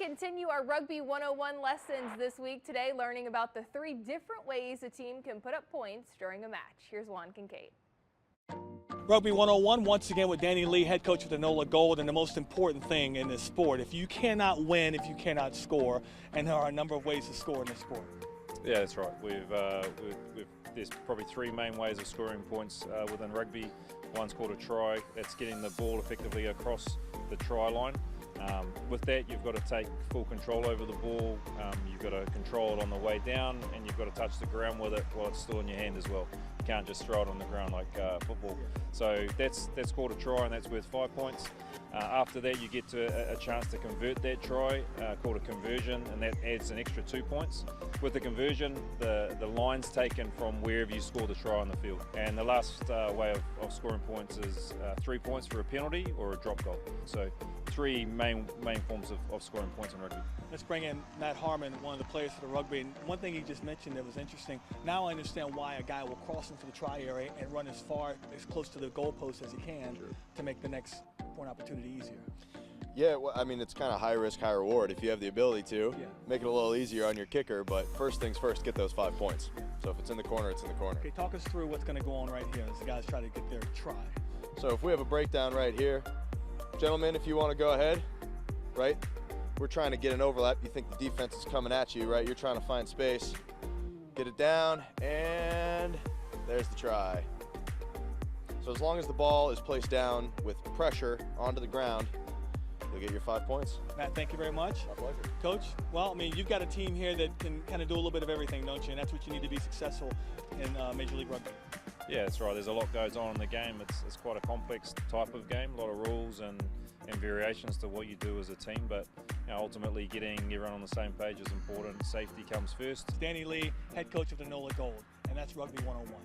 continue our Rugby 101 lessons this week today, learning about the 3 different ways a team can put up points during a match. Here's Juan Kincaid. Rugby 101 once again with Danny Lee, head coach of the NOLA Gold, and the most important thing in this sport, if you cannot win, if you cannot score, and there are a number of ways to score in this sport. Yeah, that's right. There's probably 3 main ways of scoring points within rugby. One's called a try. That's getting the ball effectively across the try line. With that, you've got to take full control over the ball. You've got to control it on the way down, and you've got to touch the ground with it while it's still in your hand as well. You can't just throw it on the ground like football. So that's called a try, and that's worth 5 points. After that, you get to a chance to convert that try, called a conversion, and that adds an extra 2 points. With the conversion, the line's taken from wherever you score the try on the field. And the last way of scoring points is 3 points for a penalty or a drop goal. So 3 main forms of scoring points in rugby. Let's bring in Matt Harmon, one of the players for the rugby. And one thing he just mentioned that was interesting, now I understand why a guy will cross into the try area and run as close to the goalpost as he can to make the next point opportunity easier. Yeah, well, I mean, it's kind of high risk, high reward. If you have the ability to, make it a little easier on your kicker, but first things first, get those 5 points. So if it's in the corner, it's in the corner. Okay, talk us through what's going to go on right here as the guys try to get their try. So if we have a breakdown right here, gentlemen, if you want to go ahead, right? We're trying to get an overlap. You think the defense is coming at you, right? You're trying to find space. Get it down, and there's the try. So as long as the ball is placed down with pressure onto the ground, you'll get your 5 points. Matt, thank you very much. My pleasure. Coach, well, I mean, you've got a team here that can kind of do a little bit of everything, don't you? And that's what you need to be successful in Major League Rugby. Yeah, that's right. There's a lot goes on in the game. It's quite a complex type of game, a lot of rules and variations to what you do as a team, but ultimately getting everyone on the same page is important. Safety comes first. Danny Lee, head coach of the NOLA Gold, and that's Rugby 101.